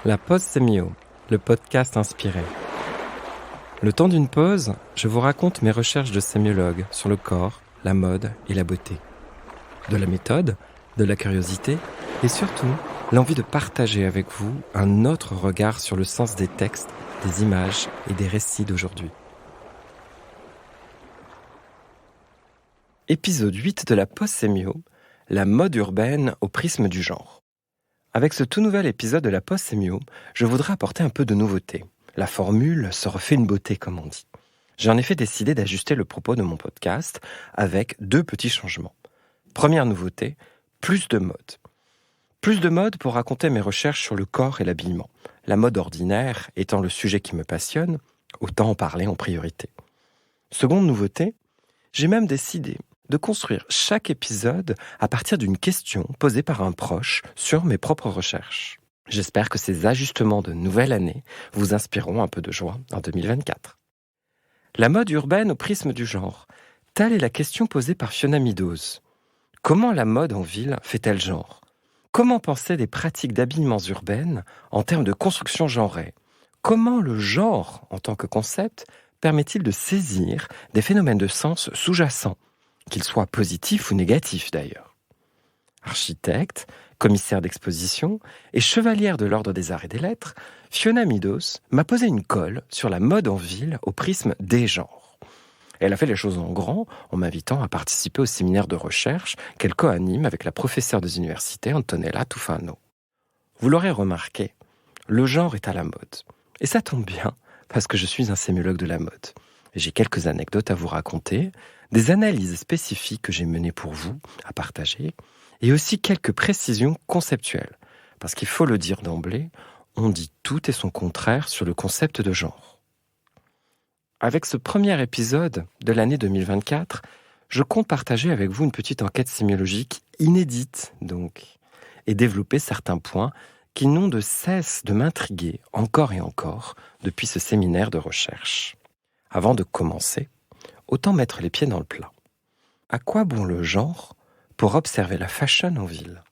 La pause sémio, le podcast inspiré. Le temps d'une pause, je vous raconte mes recherches de sémiologue sur le corps, la mode et la beauté. De la méthode, de la curiosité et surtout l'envie de partager avec vous un autre regard sur le sens des textes, des images et des récits d'aujourd'hui. Épisode 8 de la pause sémio, la mode urbaine au prisme du genre. Avec ce tout nouvel épisode de la pause sémio, je voudrais apporter un peu de nouveauté. La formule se refait une beauté, comme on dit. J'ai en effet décidé d'ajuster le propos de mon podcast avec 2 petits changements. Première nouveauté, plus de mode. Plus de mode pour raconter mes recherches sur le corps et l'habillement. La mode ordinaire étant le sujet qui me passionne, autant en parler en priorité. Seconde nouveauté, j'ai même décidé de construire chaque épisode à partir d'une question posée par un proche sur mes propres recherches. J'espère que ces ajustements de nouvelle année vous inspireront un peu de joie en 2024. La mode urbaine au prisme du genre. Telle est la question posée par Fiona Meadows. Comment la mode en ville fait-elle genre ? Comment penser des pratiques d'habillements urbaines en termes de construction genrée ? Comment le genre, en tant que concept, permet-il de saisir des phénomènes de sens sous-jacents, qu'ils soient positifs ou négatifs d'ailleurs ? Architecte, commissaire d'exposition et chevalière de l'Ordre des Arts et des Lettres, Fiona Meadows m'a posé une colle sur la mode en ville au prisme des genres. Elle a fait les choses en grand en m'invitant à participer au séminaire de recherche qu'elle co-anime avec la professeure des universités Antonella Tufano. Vous l'aurez remarqué, le genre est à la mode. Et ça tombe bien, parce que je suis un sémiologue de la mode. J'ai quelques anecdotes à vous raconter, des analyses spécifiques que j'ai menées pour vous, à partager, et aussi quelques précisions conceptuelles. Parce qu'il faut le dire d'emblée, on dit tout et son contraire sur le concept de genre. Avec ce premier épisode de l'année 2024, je compte partager avec vous une petite enquête sémiologique inédite, donc, et développer certains points qui n'ont de cesse de m'intriguer encore et encore depuis ce séminaire de recherche. Avant de commencer, autant mettre les pieds dans le plat. À quoi bon le genre pour observer la fashion en ville ?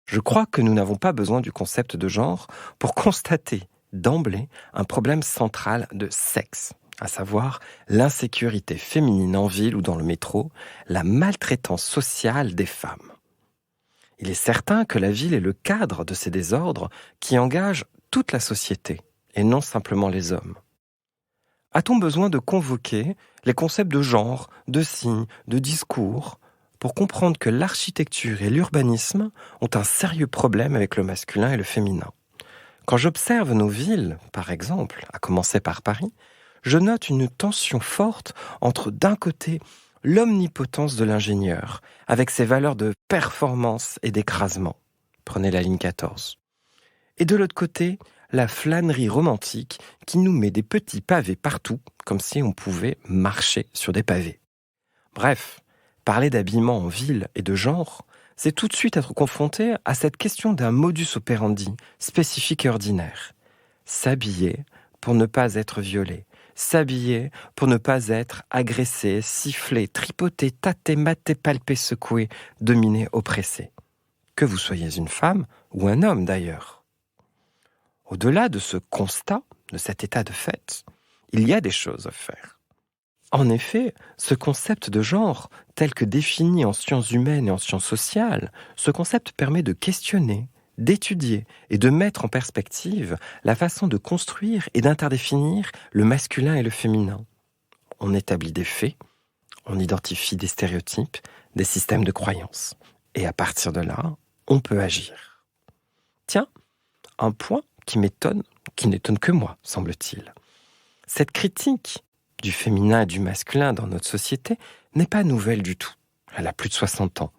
Je crois que nous n'avons pas besoin du concept de genre pour constater d'emblée un problème central de sexe, à savoir l'insécurité féminine en ville ou dans le métro, la maltraitance sociale des femmes. Il est certain que la ville est le cadre de ces désordres qui engagent toute la société, et non simplement les hommes. A-t-on besoin de convoquer les concepts de genre, de signes, de discours, pour comprendre que l'architecture et l'urbanisme ont un sérieux problème avec le masculin et le féminin ? Quand j'observe nos villes, par exemple, à commencer par Paris, je note une tension forte entre, d'un côté, l'omnipotence de l'ingénieur, avec ses valeurs de performance et d'écrasement. Prenez la ligne 14. Et de l'autre côté, la flânerie romantique qui nous met des petits pavés partout, comme si on pouvait marcher sur des pavés. Bref, parler d'habillement en ville et de genre, c'est tout de suite être confronté à cette question d'un modus operandi spécifique et ordinaire. S'habiller pour ne pas être violé. S'habiller pour ne pas être agressé, sifflé, tripoté, tâté, maté, palpé, secoué, dominé, oppressé. Que vous soyez une femme ou un homme d'ailleurs. Au-delà de ce constat, de cet état de fait, il y a des choses à faire. En effet, ce concept de genre, tel que défini en sciences humaines et en sciences sociales, ce concept permet de questionner, d'étudier et de mettre en perspective la façon de construire et d'interdéfinir le masculin et le féminin. On établit des faits, on identifie des stéréotypes, des systèmes de croyances. Et à partir de là, on peut agir. Tiens, un point qui m'étonne, qui n'étonne que moi, semble-t-il. Cette critique du féminin et du masculin dans notre société n'est pas nouvelle du tout. Elle a plus de 60 ans.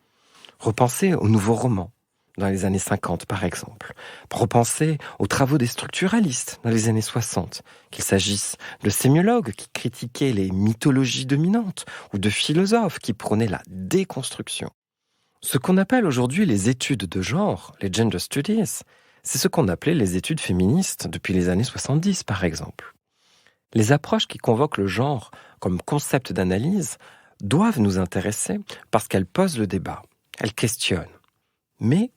Repensez aux nouveaux romans, dans les années 50 par exemple. Repensez aux travaux des structuralistes dans les années 60, qu'il s'agisse de sémiologues qui critiquaient les mythologies dominantes ou de philosophes qui prônaient la déconstruction. Ce qu'on appelle aujourd'hui les études de genre, les gender studies, c'est ce qu'on appelait les études féministes depuis les années 70 par exemple. Les approches qui convoquent le genre comme concept d'analyse doivent nous intéresser parce qu'elles posent le débat, elles questionnent. Mais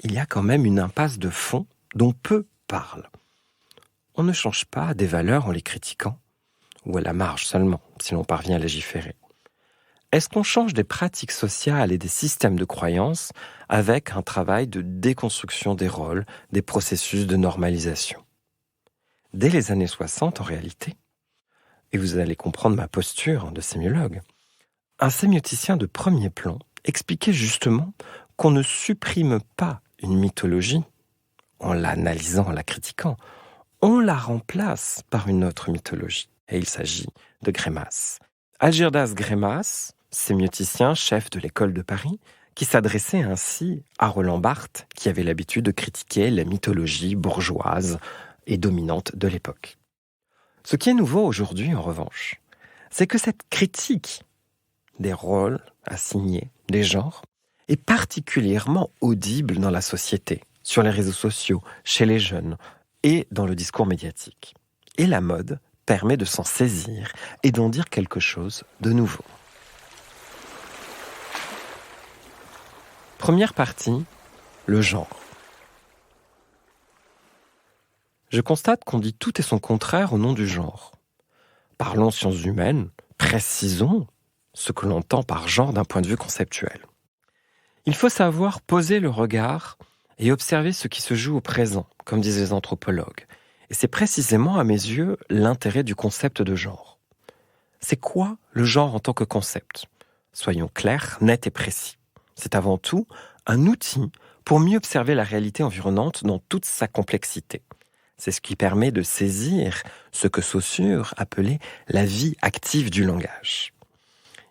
il y a quand même une impasse de fond dont peu parle. On ne change pas des valeurs en les critiquant, ou à la marge seulement, si l'on parvient à légiférer. Est-ce qu'on change des pratiques sociales et des systèmes de croyances avec un travail de déconstruction des rôles, des processus de normalisation? Dès les années 60, en réalité, et vous allez comprendre ma posture de sémiologue, un sémioticien de premier plan expliquait justement qu'on ne supprime pas une mythologie en l'analysant, en la critiquant, on la remplace par une autre mythologie. Et il s'agit de Greimas. Algirdas Greimas, sémioticien, chef de l'école de Paris, qui s'adressait ainsi à Roland Barthes, qui avait l'habitude de critiquer la mythologie bourgeoise et dominante de l'époque. Ce qui est nouveau aujourd'hui, en revanche, c'est que cette critique des rôles assignés, des genres, est particulièrement audible dans la société, sur les réseaux sociaux, chez les jeunes et dans le discours médiatique. Et la mode permet de s'en saisir et d'en dire quelque chose de nouveau. Première partie, le genre. Je constate qu'on dit tout et son contraire au nom du genre. Parlons sciences humaines, précisons ce que l'on entend par genre d'un point de vue conceptuel. Il faut savoir poser le regard et observer ce qui se joue au présent, comme disent les anthropologues. Et c'est précisément, à mes yeux, l'intérêt du concept de genre. C'est quoi le genre en tant que concept ? Soyons clairs, nets et précis. C'est avant tout un outil pour mieux observer la réalité environnante dans toute sa complexité. C'est ce qui permet de saisir ce que Saussure appelait la vie active du langage.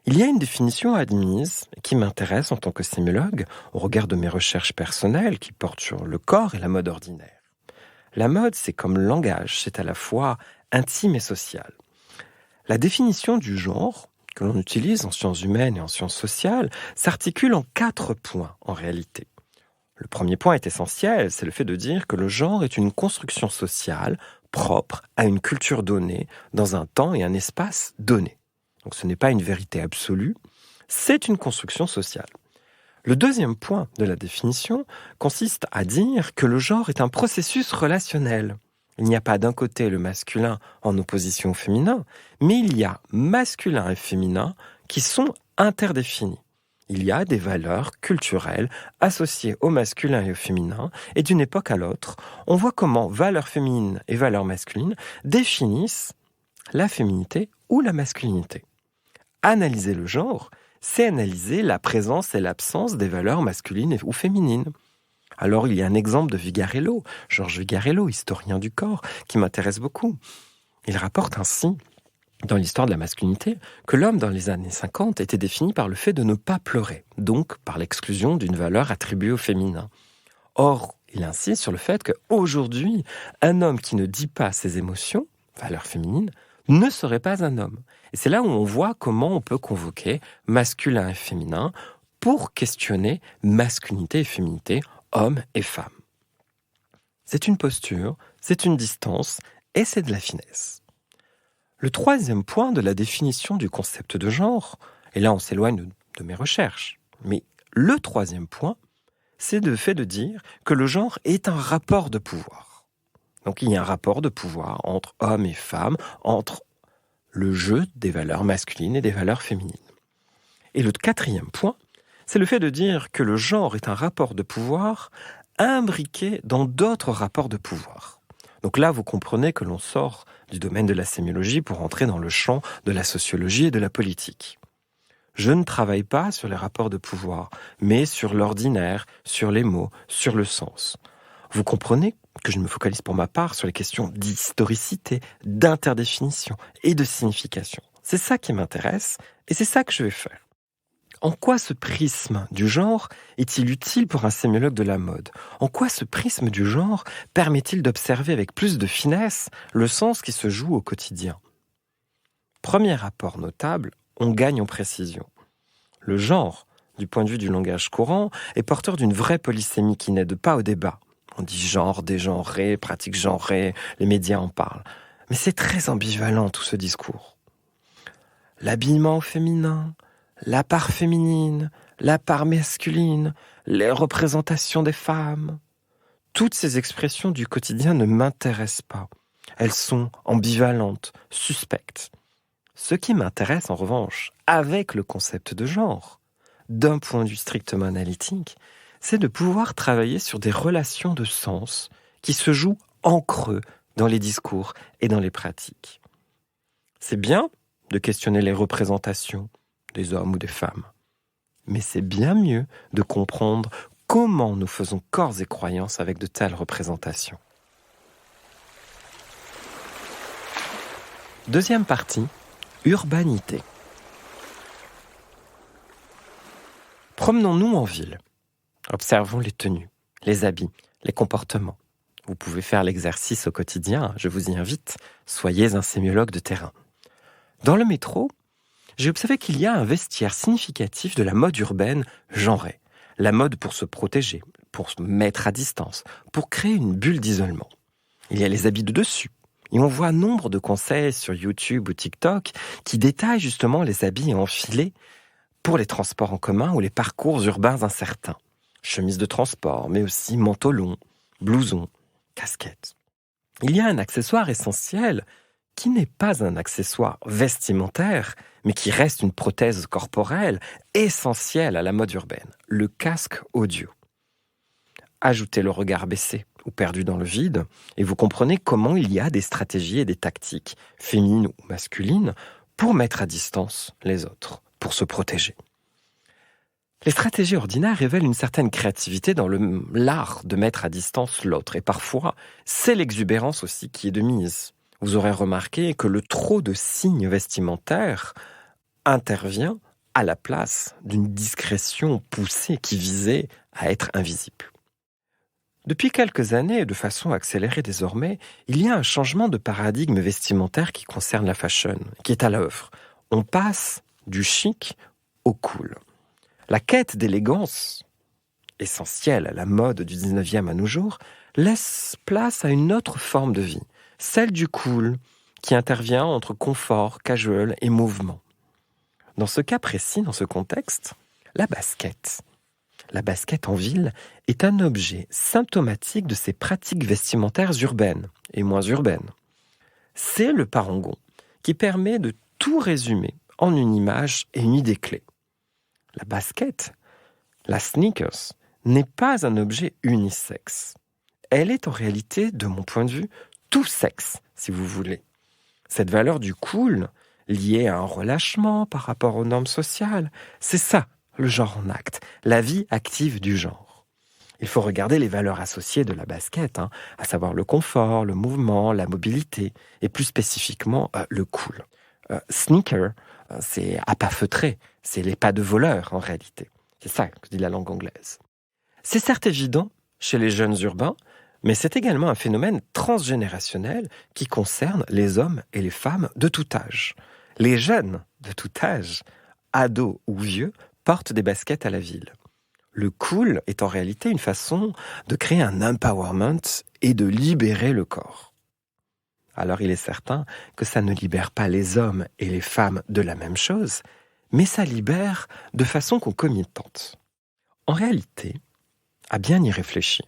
Il y a une définition admise qui m'intéresse en tant que sémiologue au regard de mes recherches personnelles qui portent sur le corps et la mode ordinaire. La mode, c'est comme le langage, c'est à la fois intime et social. La définition du genre, que l'on utilise en sciences humaines et en sciences sociales, s'articule en 4 points en réalité. Le premier point est essentiel, c'est le fait de dire que le genre est une construction sociale propre à une culture donnée, dans un temps et un espace donné. Donc ce n'est pas une vérité absolue, c'est une construction sociale. Le deuxième point de la définition consiste à dire que le genre est un processus relationnel. Il n'y a pas d'un côté le masculin en opposition au féminin, mais il y a masculin et féminin qui sont interdéfinis. Il y a des valeurs culturelles associées au masculin et au féminin, et d'une époque à l'autre, on voit comment valeurs féminines et valeurs masculines définissent la féminité ou la masculinité. Analyser le genre, c'est analyser la présence et l'absence des valeurs masculines ou féminines. Alors il y a un exemple de Vigarello, Georges Vigarello, historien du corps, qui m'intéresse beaucoup. Il rapporte ainsi, dans l'histoire de la masculinité, que l'homme dans les années 50 était défini par le fait de ne pas pleurer, donc par l'exclusion d'une valeur attribuée au féminin. Or, il insiste sur le fait qu'aujourd'hui, un homme qui ne dit pas ses émotions, valeur féminine, ne serait pas un homme. Et c'est là où on voit comment on peut convoquer masculin et féminin pour questionner masculinité et féminité, homme et femme. C'est une posture, c'est une distance et c'est de la finesse. Le troisième point de la définition du concept de genre, et là on s'éloigne de mes recherches, mais le troisième point, c'est le fait de dire que le genre est un rapport de pouvoir. Donc il y a un rapport de pouvoir entre hommes et femmes, entre le jeu des valeurs masculines et des valeurs féminines. Et le quatrième point, c'est le fait de dire que le genre est un rapport de pouvoir imbriqué dans d'autres rapports de pouvoir. Donc là, vous comprenez que l'on sort du domaine de la sémiologie pour entrer dans le champ de la sociologie et de la politique. Je ne travaille pas sur les rapports de pouvoir, mais sur l'ordinaire, sur les mots, sur le sens. Vous comprenez que je me focalise pour ma part sur les questions d'historicité, d'interdéfinition et de signification. C'est ça qui m'intéresse et c'est ça que je vais faire. En quoi ce prisme du genre est-il utile pour un sémiologue de la mode ? En quoi ce prisme du genre permet-il d'observer avec plus de finesse le sens qui se joue au quotidien ? Premier rapport notable, on gagne en précision. Le genre, du point de vue du langage courant, est porteur d'une vraie polysémie qui n'aide pas au débat. On dit genre, dégenré, pratique genrée, les médias en parlent. Mais c'est très ambivalent tout ce discours. L'habillement féminin, la part féminine, la part masculine, les représentations des femmes. Toutes ces expressions du quotidien ne m'intéressent pas. Elles sont ambivalentes, suspectes. Ce qui m'intéresse en revanche, avec le concept de genre, d'un point de vue strictement analytique, c'est de pouvoir travailler sur des relations de sens qui se jouent en creux dans les discours et dans les pratiques. C'est bien de questionner les représentations des hommes ou des femmes, mais c'est bien mieux de comprendre comment nous faisons corps et croyances avec de telles représentations. Deuxième partie, urbanité. Promenons-nous en ville. Observons les tenues, les habits, les comportements. Vous pouvez faire l'exercice au quotidien, je vous y invite, soyez un sémiologue de terrain. Dans le métro, j'ai observé qu'il y a un vestiaire significatif de la mode urbaine genrée. La mode pour se protéger, pour se mettre à distance, pour créer une bulle d'isolement. Il y a les habits de dessus. Et on voit nombre de conseils sur YouTube ou TikTok qui détaillent justement les habits à enfiler pour les transports en commun ou les parcours urbains incertains. Chemise de transport, mais aussi manteau long, blouson, casquette. Il y a un accessoire essentiel qui n'est pas un accessoire vestimentaire, mais qui reste une prothèse corporelle essentielle à la mode urbaine, le casque audio. Ajoutez le regard baissé ou perdu dans le vide, et vous comprenez comment il y a des stratégies et des tactiques, féminines ou masculines, pour mettre à distance les autres, pour se protéger. Les stratégies ordinaires révèlent une certaine créativité dans l'art de mettre à distance l'autre, et parfois, c'est l'exubérance aussi qui est de mise. Vous aurez remarqué que le trop de signes vestimentaires intervient à la place d'une discrétion poussée qui visait à être invisible. Depuis quelques années, et de façon accélérée désormais, il y a un changement de paradigme vestimentaire qui concerne la fashion, qui est à l'œuvre. On passe du chic au cool. La quête d'élégance, essentielle à la mode du 19e à nos jours, laisse place à une autre forme de vie, celle du cool, qui intervient entre confort, casual et mouvement. Dans ce cas précis, dans ce contexte, la basket en ville est un objet symptomatique de ces pratiques vestimentaires urbaines et moins urbaines. C'est le parangon qui permet de tout résumer en une image et une idée clé. La basket, la sneakers, n'est pas un objet unisexe. Elle est en réalité, de mon point de vue, tout sexe, si vous voulez. Cette valeur du cool, liée à un relâchement par rapport aux normes sociales, c'est ça, le genre en acte, la vie active du genre. Il faut regarder les valeurs associées de la basket, à savoir le confort, le mouvement, la mobilité, et plus spécifiquement le cool. Sneaker, c'est à pas feutré, c'est les pas de voleur en réalité. C'est ça que dit la langue anglaise. C'est certes évident chez les jeunes urbains, mais c'est également un phénomène transgénérationnel qui concerne les hommes et les femmes de tout âge. Les jeunes de tout âge, ados ou vieux, portent des baskets à la ville. Le cool est en réalité une façon de créer un empowerment et de libérer le corps. Alors il est certain que ça ne libère pas les hommes et les femmes de la même chose, mais ça libère de façon concomitante. En réalité, à bien y réfléchir,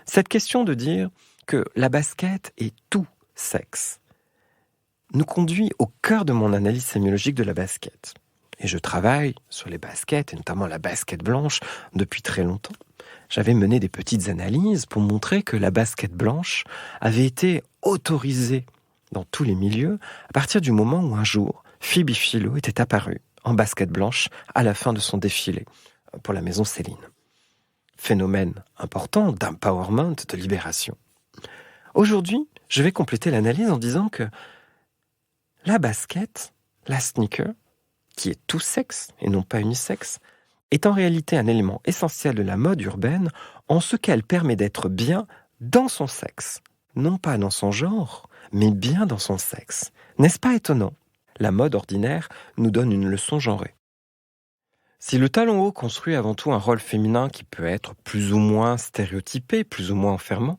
cette question de dire que la basket est tout sexe nous conduit au cœur de mon analyse sémiologique de la basket. Et je travaille sur les baskets, et notamment la basket blanche, depuis très longtemps. J'avais mené des petites analyses pour montrer que la basket blanche avait été autorisée dans tous les milieux à partir du moment où un jour, Phoebe Philo était apparue en basket blanche à la fin de son défilé pour la maison Céline. Phénomène important d'empowerment, de libération. Aujourd'hui, je vais compléter l'analyse en disant que la basket, la sneaker, qui est tout sexe et non pas unisexe, est en réalité un élément essentiel de la mode urbaine en ce qu'elle permet d'être bien dans son sexe. Non pas dans son genre, mais bien dans son sexe. N'est-ce pas étonnant ? La mode ordinaire nous donne une leçon genrée. Si le talon haut construit avant tout un rôle féminin qui peut être plus ou moins stéréotypé, plus ou moins enfermant,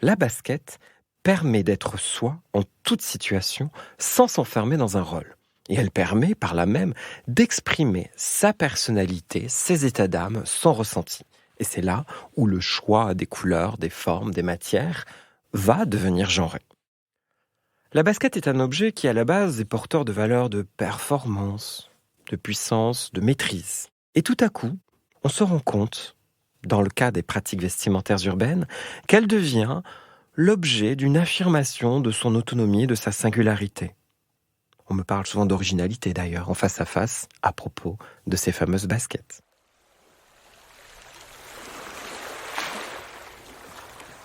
la basket permet d'être soi en toute situation sans s'enfermer dans un rôle. Et elle permet, par là même, d'exprimer sa personnalité, ses états d'âme, son ressenti. Et c'est là où le choix des couleurs, des formes, des matières va devenir genré. La basket est un objet qui, à la base, est porteur de valeurs de performance, de puissance, de maîtrise. Et tout à coup, on se rend compte, dans le cas des pratiques vestimentaires urbaines, qu'elle devient l'objet d'une affirmation de son autonomie et de sa singularité. On me parle souvent d'originalité d'ailleurs, en face à face, à propos de ces fameuses baskets.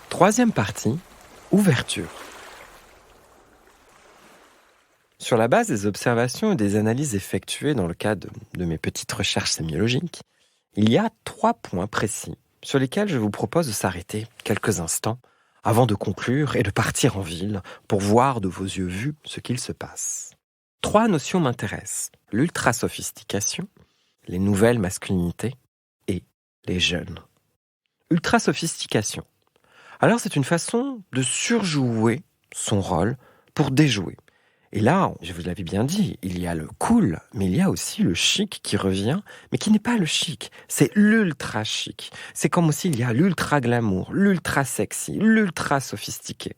Troisième partie, ouverture. Sur la base des observations et des analyses effectuées dans le cadre de mes petites recherches sémiologiques, il y a 3 points précis sur lesquels je vous propose de s'arrêter quelques instants avant de conclure et de partir en ville pour voir de vos yeux vus ce qu'il se passe. 3 notions m'intéressent: l'ultra-sophistication, les nouvelles masculinités et les jeunes. Ultra-sophistication. Alors c'est une façon de surjouer son rôle pour déjouer. Et là, je vous l'avais bien dit, il y a le cool, mais il y a aussi le chic qui revient, mais qui n'est pas le chic, c'est l'ultra chic. C'est comme aussi il y a l'ultra glamour, l'ultra sexy, l'ultra sophistiqué.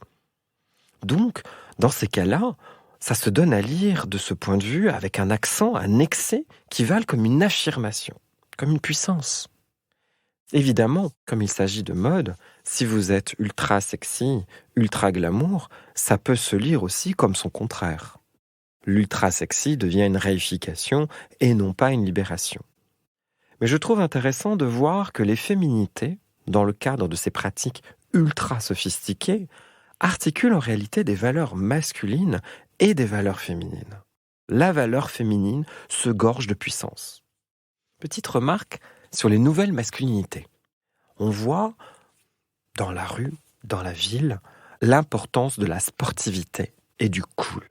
Donc, dans ces cas-là, ça se donne à lire de ce point de vue avec un accent, un excès qui valent comme une affirmation, comme une puissance. Évidemment, comme il s'agit de mode, si vous êtes ultra sexy, ultra glamour, ça peut se lire aussi comme son contraire. L'ultra sexy devient une réification et non pas une libération. Mais je trouve intéressant de voir que les féminités, dans le cadre de ces pratiques ultra sophistiquées, articulent en réalité des valeurs masculines et des valeurs féminines. La valeur féminine se gorge de puissance. Petite remarque sur les nouvelles masculinités. On voit dans la rue, dans la ville, l'importance de la sportivité et du cool.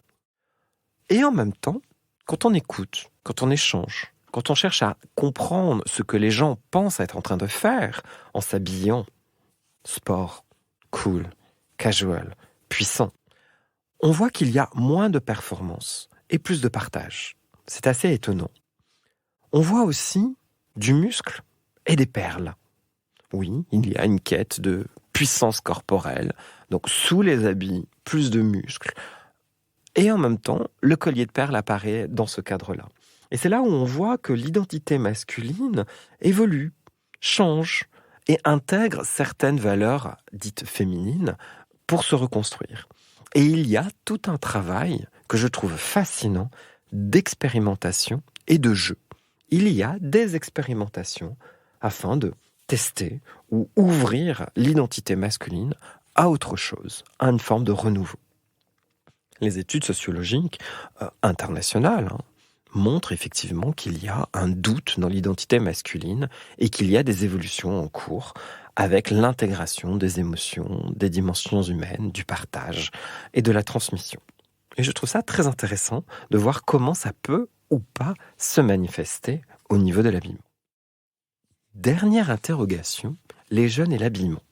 Et en même temps, quand on écoute, quand on échange, quand on cherche à comprendre ce que les gens pensent être en train de faire en s'habillant sport, cool, casual, puissant, on voit qu'il y a moins de performance et plus de partage. C'est assez étonnant. On voit aussi du muscle et des perles. Oui, il y a une quête de puissance corporelle, donc sous les habits, plus de muscles. Et en même temps, le collier de perles apparaît dans ce cadre-là. Et c'est là où on voit que l'identité masculine évolue, change et intègre certaines valeurs dites féminines pour se reconstruire. Et il y a tout un travail que je trouve fascinant d'expérimentation et de jeu. Il y a des expérimentations afin de tester ou ouvrir l'identité masculine à autre chose, à une forme de renouveau. Les études sociologiques internationales montrent effectivement qu'il y a un doute dans l'identité masculine et qu'il y a des évolutions en cours avec l'intégration des émotions, des dimensions humaines, du partage et de la transmission. Et je trouve ça très intéressant de voir comment ça peut ou pas se manifester au niveau de l'habillement. Dernière interrogation, les jeunes et l'habillement.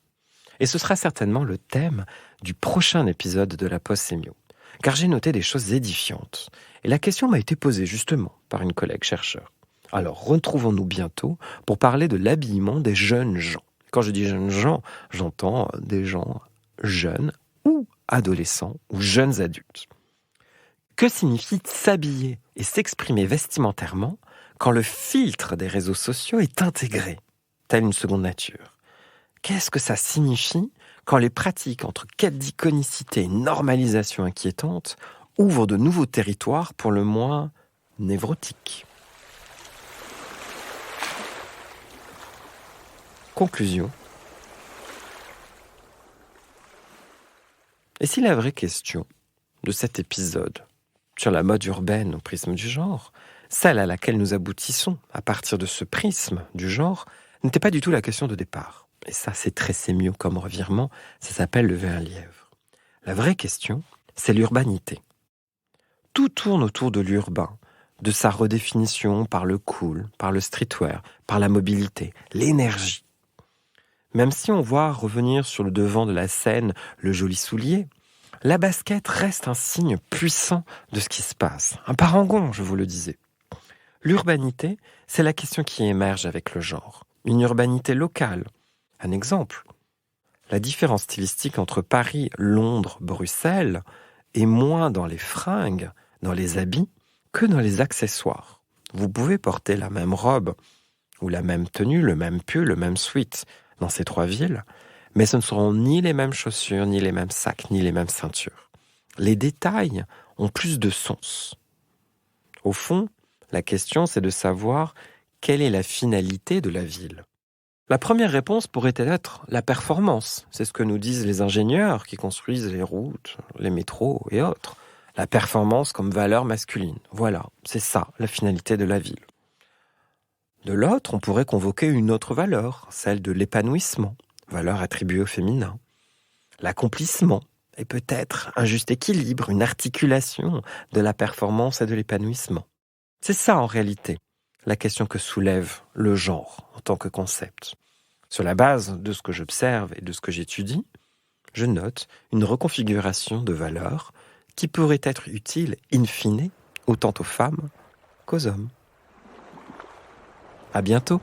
Et ce sera certainement le thème du prochain épisode de la Pause Sémio, car j'ai noté des choses édifiantes. Et la question m'a été posée justement par une collègue chercheur. Alors retrouvons-nous bientôt pour parler de l'habillement des jeunes gens. Quand je dis jeunes gens, j'entends des gens jeunes ou adolescents ou jeunes adultes. Que signifie s'habiller et s'exprimer vestimentairement quand le filtre des réseaux sociaux est intégré, telle une seconde nature? Qu'est-ce que ça signifie quand les pratiques entre quête d'iconicité et normalisation inquiétante ouvrent de nouveaux territoires pour le moins névrotiques? Conclusion. Et si la vraie question de cet épisode sur la mode urbaine au prisme du genre, celle à laquelle nous aboutissons à partir de ce prisme du genre, n'était pas du tout la question de départ. Et ça, c'est très sémio comme revirement, ça s'appelle lever un lièvre. La vraie question, c'est l'urbanité. Tout tourne autour de l'urbain, de sa redéfinition par le cool, par le streetwear, par la mobilité, l'énergie. Même si on voit revenir sur le devant de la scène le joli soulier, la basket reste un signe puissant de ce qui se passe, un parangon, je vous le disais. L'urbanité, c'est la question qui émerge avec le genre. une urbanité locale. Un exemple, la différence stylistique entre Paris, Londres, Bruxelles est moins dans les fringues, dans les habits, que dans les accessoires. Vous pouvez porter la même robe, ou la même tenue, le même pull, le même sweat dans ces 3 villes, mais ce ne seront ni les mêmes chaussures, ni les mêmes sacs, ni les mêmes ceintures. Les détails ont plus de sens. Au fond, la question, c'est de savoir quelle est la finalité de la ville. La première réponse pourrait être la performance. C'est ce que nous disent les ingénieurs qui construisent les routes, les métros et autres. La performance comme valeur masculine. Voilà, c'est ça la finalité de la ville. De l'autre, on pourrait convoquer une autre valeur, celle de l'épanouissement, valeur attribuée au féminin. L'accomplissement et peut-être un juste équilibre, une articulation de la performance et de l'épanouissement. C'est ça en réalité la question que soulève le genre en tant que concept. Sur la base de ce que j'observe et de ce que j'étudie, je note une reconfiguration de valeurs qui pourrait être utile in fine autant aux femmes qu'aux hommes. À bientôt!